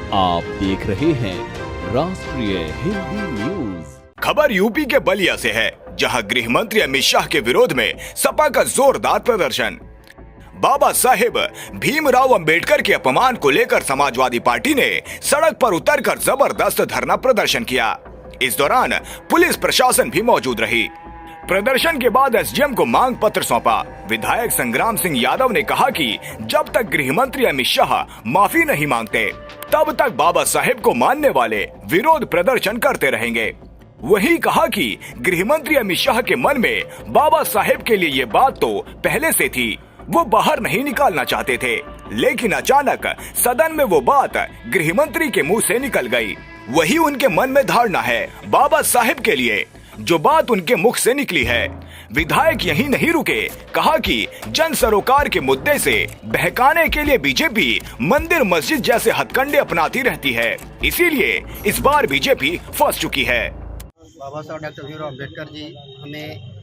आप देख रहे हैं राष्ट्रीय हिंदी न्यूज। खबर यूपी के बलिया से है, जहां गृह मंत्री अमित शाह के विरोध में सपा का जोरदार प्रदर्शन। बाबा साहेब भीमराव अंबेडकर के अपमान को लेकर समाजवादी पार्टी ने सड़क पर उतरकर जबरदस्त धरना प्रदर्शन किया। इस दौरान पुलिस प्रशासन भी मौजूद रही। प्रदर्शन के बाद एसडीएम को मांग पत्र सौंपा। विधायक संग्राम सिंह यादव ने कहा कि जब तक गृह मंत्री अमित शाह माफी नहीं मांगते, तब तक बाबा साहेब को मानने वाले विरोध प्रदर्शन करते रहेंगे। वही कहा कि गृह मंत्री अमित शाह के मन में बाबा साहेब के लिए ये बात तो पहले से थी, वो बाहर नहीं निकालना चाहते थे, लेकिन अचानक सदन में वो बात गृह मंत्री के मुंह से निकल गई। वही उनके मन में धारणा है बाबा साहेब के लिए, जो बात उनके मुख से निकली है। विधायक यहीं नहीं रुके, कहा कि जन सरोकार के मुद्दे से बहकाने के लिए बीजेपी मंदिर मस्जिद जैसे हथकंडे अपनाती रहती है, इसीलिए इस बार बीजेपी फंस चुकी है। बाबा साहब डॉक्टर भीमराव अम्बेडकर जी हमें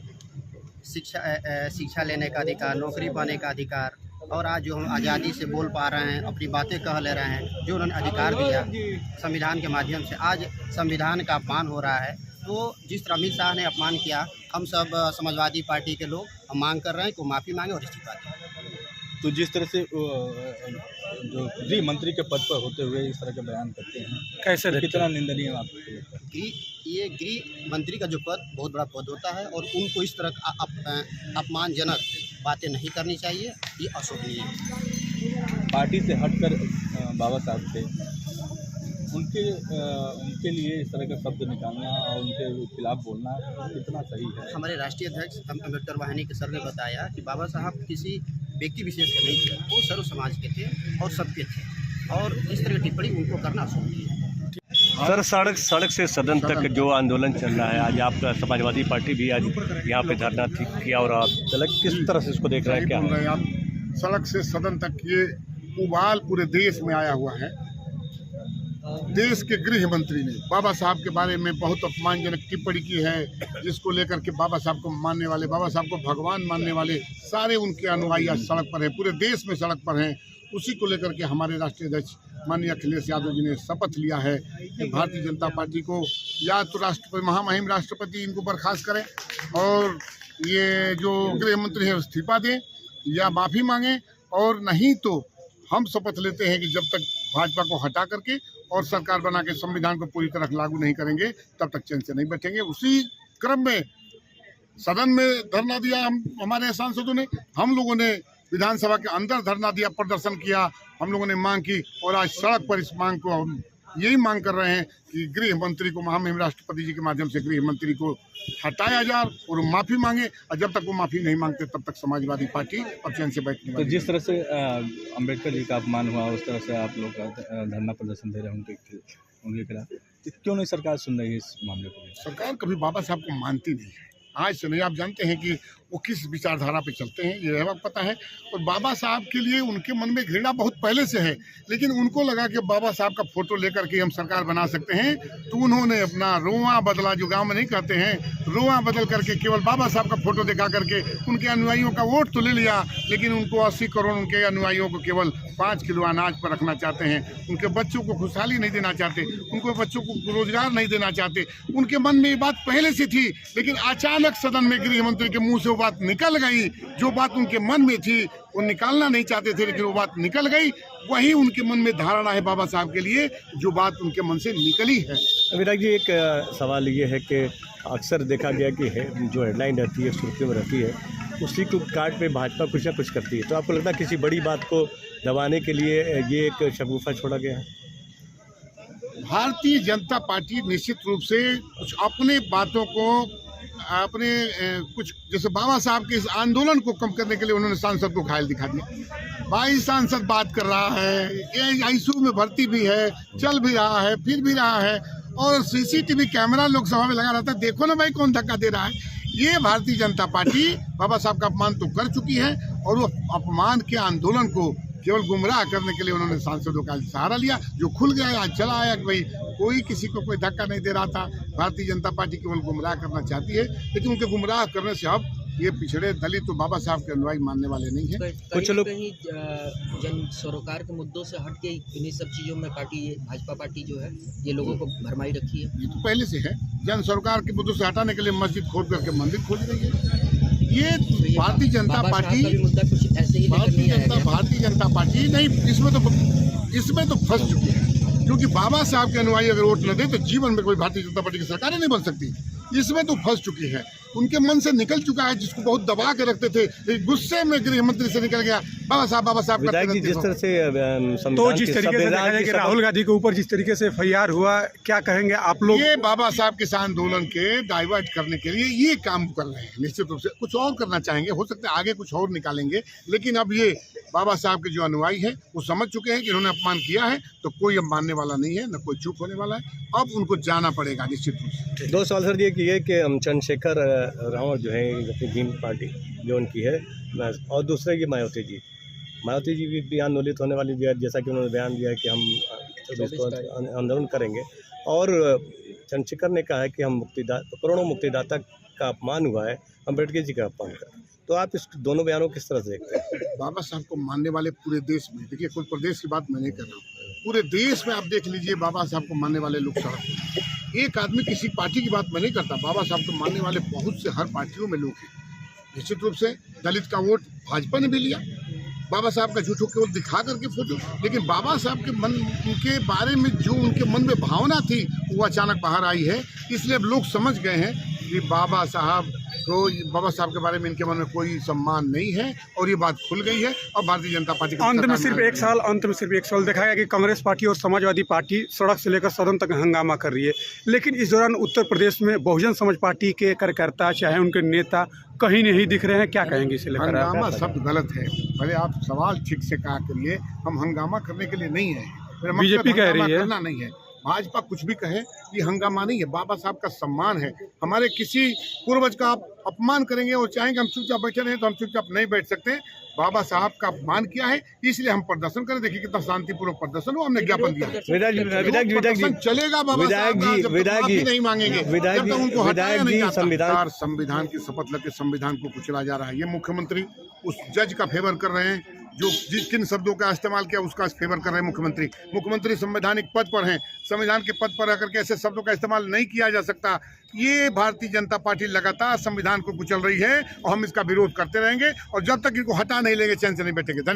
शिक्षा लेने का अधिकार, नौकरी पाने का अधिकार, और आज जो हम आज़ादी से बोल पा रहे हैं, अपनी बातें कह ले रहे हैं, जो उन्होंने अधिकार दिया संविधान के माध्यम से, आज संविधान का अपमान हो रहा है। तो जिस तरह अमित शाह ने अपमान किया, हम सब समाजवादी पार्टी के लोग हम मांग कर रहे हैं कि वो माफ़ी मांगे और इस्तीफा दें। तो जिस तरह से जो गृह मंत्री के पद पर होते हुए इस तरह के बयान करते हैं, कैसे कितना निंदनीय है आपको लगता है? ये गृह मंत्री का जो पद बहुत बड़ा पद होता है और उनको इस तरह अपमानजनक बातें नहीं करनी चाहिए, ये अशोभनीय है। पार्टी से हटकर बाबा साहब थे, उनके लिए इस तरह का शब्द निकालना और उनके खिलाफ बोलना कितना सही है? हमारे राष्ट्रीय अध्यक्ष अम्बेडकर वाहिनी के सर ने बताया कि बाबा साहब किसी व्यक्ति विशेष के नहीं थे, वो सर्व समाज के थे और सबके थे, और इस तरह की टिप्पणी उनको करना अशोभनीय है। सर, सड़क से सदन तक जो आंदोलन चल रहा है, आज आप समाजवादी पार्टी भी आज यहाँ पे धरना किया, और आप किस तरह से इसको देख रहे हैं? क्या आप सड़क से सदन तक ये उबाल पूरे देश में आया हुआ है। देश के गृह मंत्री ने बाबा साहब के बारे में बहुत अपमानजनक टिप्पणी की है, जिसको लेकर के बाबा साहब को मानने वाले, बाबा साहब को भगवान मानने वाले सारे उनके अनुयायी आज सड़क पर हैं, पूरे देश में सड़क पर हैं। उसी को लेकर के हमारे राष्ट्रीय अध्यक्ष माननीय अखिलेश यादव जी ने शपथ लिया है कि भारतीय जनता पार्टी को या तो राष्ट्रपति, महामहिम राष्ट्रपति इनको बर्खास्त करें, और ये जो गृह मंत्री है इस्तीफा दें या माफ़ी मांगें, और नहीं तो हम शपथ लेते हैं कि जब तक भाजपा को हटा करके और सरकार बना के संविधान को पूरी तरह लागू नहीं करेंगे, तब तक चैन से नहीं बैठेंगे। उसी क्रम में सदन में धरना दिया हमारे सांसदों ने, हम लोगों ने विधानसभा के अंदर धरना दिया, प्रदर्शन किया, हम लोगों ने मांग की, और आज सड़क पर इस मांग को हम यही मांग कर रहे हैं कि गृह मंत्री को, महामहिम राष्ट्रपति जी के माध्यम से गृह मंत्री को हटाया जाए और माफ़ी मांगे, और जब तक वो माफ़ी नहीं मांगते तब तक समाजवादी पार्टी और चैन से बैठने वाली। तो जिस तरह से अम्बेडकर जी का अपमान हुआ, उस तरह से आप लोग धरना प्रदर्शन दे रहे हैं उनके खिलाफ, क्यों नहीं सरकार सुन रही है इस मामले को? सरकार कभी बाबा साहब को मानती नहीं है, आज से नहीं। आप जानते हैं कि वो किस विचारधारा पे चलते हैं, ये हमें पता है। और बाबा साहब के लिए उनके मन में घृणा बहुत पहले से है, लेकिन उनको लगा कि बाबा साहब का फोटो लेकर के हम सरकार बना सकते हैं, तो उन्होंने अपना रोआ बदला, जो गांव में नहीं कहते हैं, रोआ बदल करके केवल बाबा साहब का फोटो दिखा करके उनके अनुयायियों का वोट तो ले लिया, लेकिन उनको 80 करोड़ उनके अनुयायियों को केवल 5 किलो अनाज पर रखना चाहते हैं। उनके बच्चों को खुशहाली नहीं देना चाहते, उनको बच्चों को रोजगार नहीं देना चाहते। उनके मन में ये बात पहले से थी, लेकिन अचानक सदन में गृह मंत्री के मुंह से वो बात निकल गई। जो बात उनके मन में थी वो निकालना नहीं चाहते थे, लेकिन वो बात निकल गई। वही उनके मन में धारणा है बाबा साहब के लिए, जो बात उनके मन से निकली है। विधायक जी, एक सवाल ये है कि अक्सर देखा गया कि जो हेडलाइन रहती है, सुर्खियों में रहती है, उसी को काट पे भाजपा कुछ ना कुछ करती है। तो आपको लगता है किसी बड़ी बात को दबाने के लिए ये एक शगुफा छोड़ा गया है? भारतीय जनता पार्टी निश्चित रूप से कुछ अपने बातों को, अपने कुछ, जैसे बाबा साहब के इस आंदोलन को कम करने के लिए उन्होंने सांसद को घायल दिखा दिया। 22 सांसद बात कर रहा है, आईसीयू में भर्ती भी है, चल भी रहा है, फिर भी रहा है, और सीसीटीवी कैमरा लोकसभा में लगा रहता है, देखो ना भाई कौन धक्का दे रहा है। ये भारतीय जनता पार्टी बाबा साहब का अपमान तो कर चुकी है, और वो अपमान के आंदोलन को केवल गुमराह करने के लिए उन्होंने सांसदों का सहारा लिया, जो खुल गया, आज चला आया कि भाई कोई किसी को कोई धक्का नहीं दे रहा था। भारतीय जनता पार्टी केवल गुमराह करना चाहती है, लेकिन उनके गुमराह करने से अब ये पिछड़े दलित तो बाबा साहब के अनुयायी मानने वाले नहीं है। कुछ लोग कहीं जन सरोकार के मुद्दों से हट के इन्हीं सब चीज़ों में पार्टी, ये भाजपा पार्टी जो है ये लोगों को भरमाई रखी है। ये तो पहले से है, जन सरोकार के मुद्दों से हटाने के लिए मस्जिद खोद करके मंदिर खोज रही है। ये भारतीय जनता पार्टी, मुद्दा कुछ ऐसे ही भारतीय जनता पार्टी नहीं, इसमें तो फंस चुकी है, क्योंकि बाबा साहब के अनुयायी अगर वोट न दे तो जीवन में कोई भारतीय जनता पार्टी की सरकार नहीं बन सकती। इसमें तो फंस चुकी है, उनके मन से निकल चुका है, जिसको बहुत दबा के रखते थे, गुस्से में गृह मंत्री से निकल गया बाबा साहब विधायक जी। जिस तरह से तो जिस तरीके से देखा जाए कि राहुल गांधी के ऊपर जिस तरीके से FIR हुआ, क्या कहेंगे आप लोग? ये बाबा साहब किसान आंदोलन के डाइवर्ट करने के लिए ये काम कर रहे हैं। निश्चित रूप से कुछ और करना चाहेंगे, हो सकता है आगे कुछ और निकालेंगे, लेकिन अब ये बाबा साहब के जो अनुयायी है वो समझ चुके हैं कि इन्होंने अपमान किया है, तो कोई अब मानने वाला नहीं है, न कोई चुप होने वाला है। अब उनको जाना पड़ेगा निश्चित रूप से। 2 सवाल सर ये कि ये कि चंद्रशेखर रावत जो है अपनी भीम पार्टी जो उनकी है, और दूसरे की मायावती जी भी बयान नोलित होने वाली भी है, जैसा कि उन्होंने बयान दिया है कि हम आंदोलन करेंगे। और चंद्रशेखर ने कहा है कि हम करोड़ों मुक्तिदाता का अपमान हुआ है, अम्बेडकर जी का अपमान कर। तो आप इस दोनों बयानों किस तरह से देखते हैं? बाबा साहब को मानने वाले पूरे देश में, देखिए कोई प्रदेश की बात मैं नहीं कर रहा हूँ, पूरे देश में आप देख लीजिए बाबा साहब को मानने वाले लोग सड़क पर। एक आदमी किसी पार्टी की बात मैं नहीं करता, बाबा साहब को मानने वाले बहुत से हर पार्टियों में लोग हैं। निश्चित रूप से दलित का वोट भाजपा ने भी लिया, बाबा साहब का झूठों केवल दिखा करके फोटो, लेकिन बाबा साहब के मन, उनके बारे में जो उनके मन में भावना थी वो अचानक बाहर आई है। इसलिए अब लोग समझ गए हैं कि बाबा साहब के बारे में इनके मन में कोई सम्मान नहीं है, और ये बात खुल गई है। और भारतीय जनता पार्टी अंत में सिर्फ एक सवाल देखा गया कि कांग्रेस पार्टी और समाजवादी पार्टी सड़क से लेकर सदन तक हंगामा कर रही है, लेकिन इस दौरान उत्तर प्रदेश में बहुजन समाज पार्टी के कार्यकर्ता चाहे उनके नेता कहीं नहीं दिख रहे हैं। क्या कहेंगे इसे लेकर? हंगामा शब्द गलत है, भले आप सवाल ठीक से कहा करिए, हम हंगामा करने के लिए नहीं है। बीजेपी कह रही है नहीं है, भाजपा कुछ भी कहे, ये हंगामा नहीं है, बाबा साहब का सम्मान है। हमारे किसी पूर्वज का आप अपमान करेंगे और चाहेंगे हम चुपचाप बैठे रहें, तो हम चुपचाप नहीं बैठ सकते। बाबा साहब का अपमान किया है, इसलिए हम प्रदर्शन करें। देखिए कितना शांतिपूर्वक प्रदर्शन हो, हमने ज्ञापन दिया। विधायक जी चलेगा बाबा साहब नहीं मांगेंगे, जब तक उनको हटाया नहीं जाता। संविधान की शपथ लेकर संविधान को कुचला जा रहा है। ये मुख्यमंत्री उस जज का फेवर कर रहे हैं जो किन शब्दों का इस्तेमाल किया उसका फेवर कर रहे हैं। मुख्यमंत्री संवैधानिक पद पर हैं, संविधान के पद पर आकर के ऐसे शब्दों का इस्तेमाल नहीं किया जा सकता। ये भारतीय जनता पार्टी लगातार संविधान को कुचल रही है और हम इसका विरोध करते रहेंगे, और जब तक इनको हटा नहीं लेंगे चैन से नहीं बैठेंगे। धन्यवाद।